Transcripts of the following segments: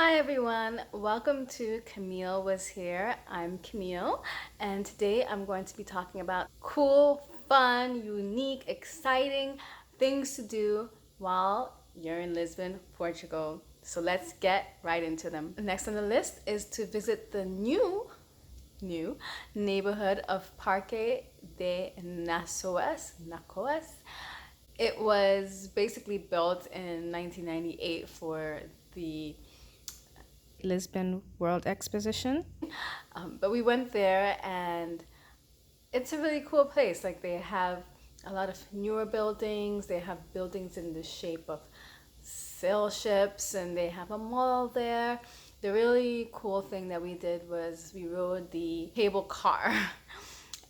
Hi everyone, welcome to Camille Was Here. I'm Camille, and today I'm going to be talking about cool, fun, unique, exciting things to do while you're in Lisbon, Portugal. So let's get right into them. Next on the list is to visit the new neighborhood of Parque de Nações. It was basically built in 1998 for the Lisbon World Exposition. But we went there and it's a really cool place. Like they have a lot of newer buildings. They have buildings in the shape of sail ships and they have a mall there. The really cool thing that we did was we rode the cable car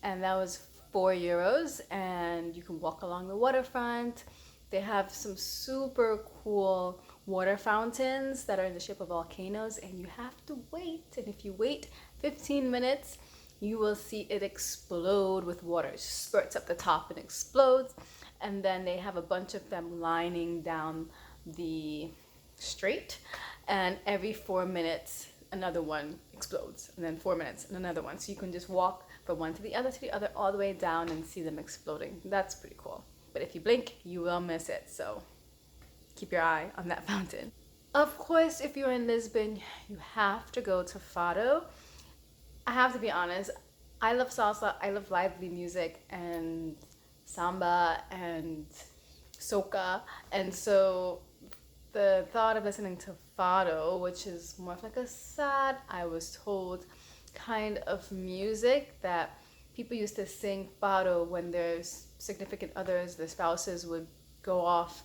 and that was €4 and you can walk along the waterfront. They have some super cool water fountains that are in the shape of volcanoes and you have to wait, and if you wait 15 minutes you will see it explode with water. It spurts up the top and explodes, and then they have a bunch of them lining down the straight, and every 4 minutes another one explodes, and then 4 minutes and another one, so you can just walk from one to the other all the way down and see them exploding. That's pretty cool, but if you blink you will miss it, so keep your eye on that fountain. Of course, if you're in Lisbon you have to go to Fado. I have to be honest, I love salsa, I love lively music and samba and soca, and so the thought of listening to Fado, which is more of like a sad, I was told, kind of music that people used to sing Fado when their significant others, their spouses, would go off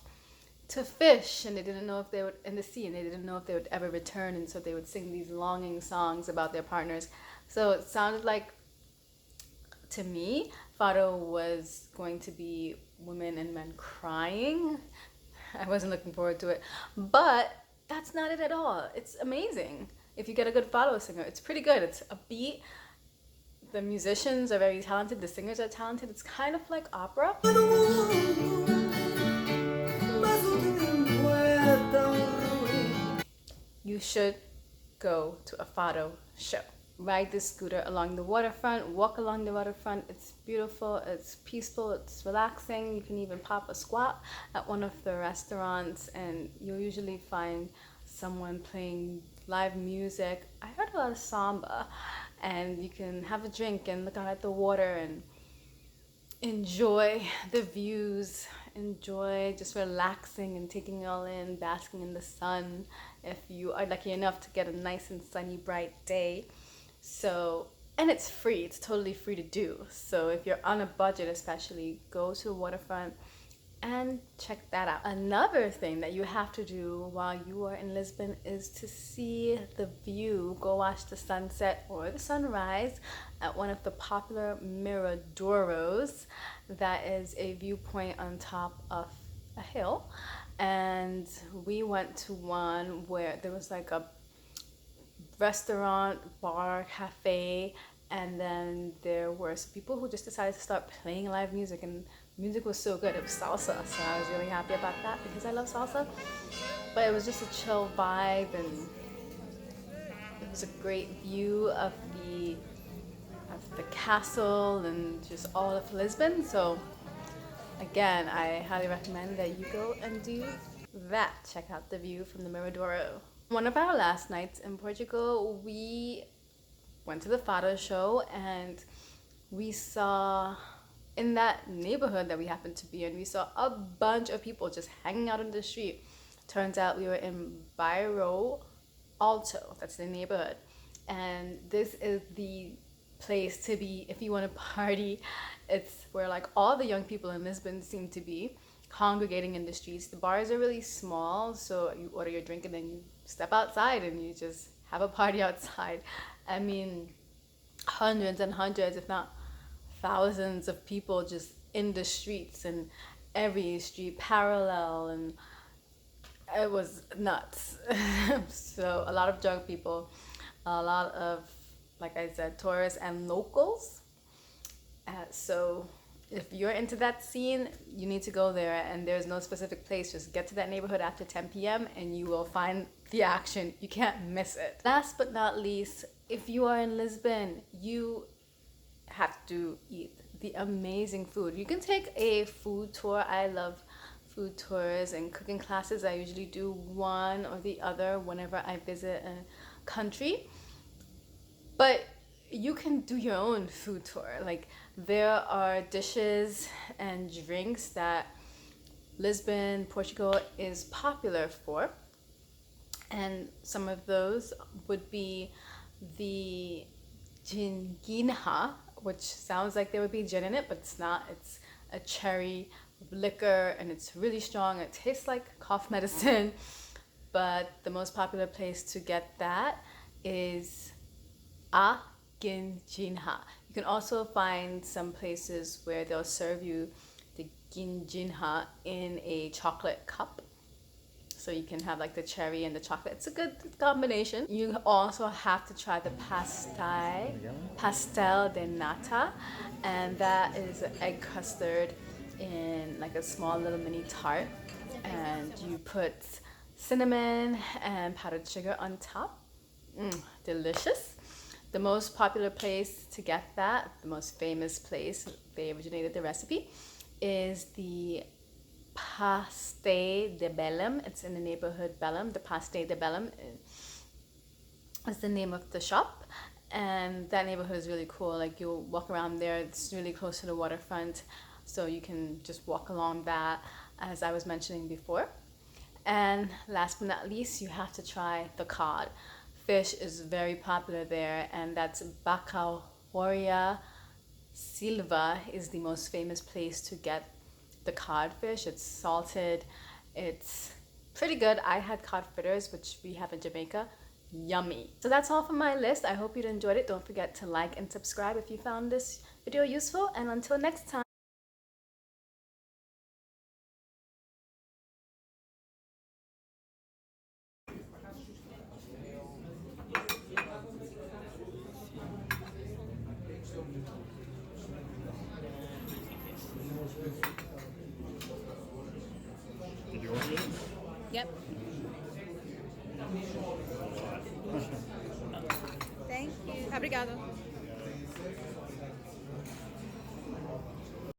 to fish and they didn't know if they would in the sea and they didn't know if they would ever return, and so they would sing these longing songs about their partners. So it sounded like, to me, Fado was going to be women and men crying. I wasn't looking forward to it, but that's not it at all. It's amazing if you get a good Fado singer. It's pretty good. It's a beat. The musicians are very talented. The singers are talented. It's kind of like opera. You should go to a Fado show. Ride the scooter along the waterfront, walk along the waterfront. It's beautiful, it's peaceful, it's relaxing. You can even pop a squat at one of the restaurants and you'll usually find someone playing live music. I heard a lot of samba, and you can have a drink and look out at the water and enjoy the views, enjoy just relaxing and taking it all in, basking in the sun if you are lucky enough to get a nice and sunny, bright day. So, and it's free, it's totally free to do. So, if you're on a budget, especially, go to the waterfront and check that out. Another thing that you have to do while you are in Lisbon is to see the view. Go watch the sunset or the sunrise at one of the popular miradouros. That is a viewpoint on top of a hill. And we went to one where there was like a restaurant, bar, cafe, and then there were some people who just decided to start playing live music, and music was so good. It was salsa, so I was really happy about that because I love salsa. But it was just a chill vibe, and it was a great view of the castle and just all of Lisbon. So again, I highly recommend that you go and do that. Check out the view from the Miradouro. One of our last nights in Portugal, we went to the Fado show and we saw, in that neighborhood that we happened to be in, we saw a bunch of people just hanging out in the street. Turns out we were in Bairro Alto, that's the neighborhood. And this is the place to be if you want to party. It's where like all the young people in Lisbon seem to be congregating in the streets. The bars are really small, so you order your drink and then you step outside and you just have a party outside. I mean, hundreds and hundreds, if not thousands of people just in the streets, and every street parallel, and it was nuts. So a lot of drunk people, a lot of, like I said, tourists and locals. So if you're into that scene, you need to go there, and there's no specific place. Just get to that neighborhood after 10 p.m. and you will find the action. You can't miss it. Last but not least, if you are in Lisbon, you have to eat the amazing food. You can take a food tour. I love food tours and cooking classes. I usually do one or the other whenever I visit a country. But you can do your own food tour. Like there are dishes and drinks that Lisbon, Portugal is popular for. And some of those would be the ginginha, which sounds like there would be gin in it, but it's not. It's a cherry liquor and it's really strong. It tastes like cough medicine. But the most popular place to get that is a ginginha. You can also find some places where they'll serve you the ginginha in a chocolate cup. So you can have like the cherry and the chocolate. It's a good combination. You also have to try the pastel de nata, and that is egg custard in like a small little mini tart, and you put cinnamon and powdered sugar on top. Delicious. The most popular place to get that, the most famous place, they originated the recipe, is the Pastel de Belém. It's in the neighborhood Belém. The Pastel de Belém is the name of the shop, and that neighborhood is really cool. Like you'll walk around there. It's really close to the waterfront, so you can just walk along that, as I was mentioning before. And last but not least, you have to try the cod. Fish is very popular there, and that's Bacalhauria Silva is the most famous place to get the codfish. It's salted. It's pretty good. I had cod fritters, which we have in Jamaica. Yummy. So that's all from my list. I hope you enjoyed it. Don't forget to like and subscribe if you found this video useful. And until next time. Did you order it? Yep. Thank you. Obrigado.